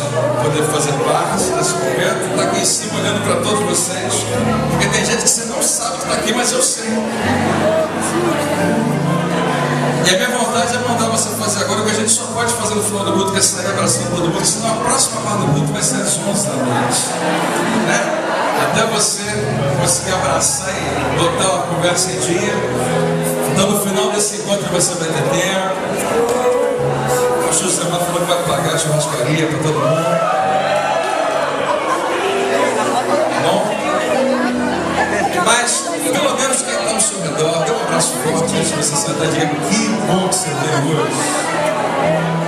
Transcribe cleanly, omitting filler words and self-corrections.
poder fazer parte desse momento, estar aqui em cima olhando para todos vocês, porque tem gente que você não sabe que está aqui, mas eu sei. E a minha vontade é mandar você fazer agora o que a gente só pode fazer no final do culto, que é sair abraçando todo mundo, senão a próxima parte do culto vai ser às 11 da noite. Né? Até você conseguir abraçar e botar uma conversa em dia. Então no final desse encontro você vai ter tempo. O José Mato falou que vai pagar a churrascaria para todo mundo. Tá bom? Mas pelo menos quem está ao seu redor, dê um abraço forte antes de você sentar e diga: que bom que você veio hoje.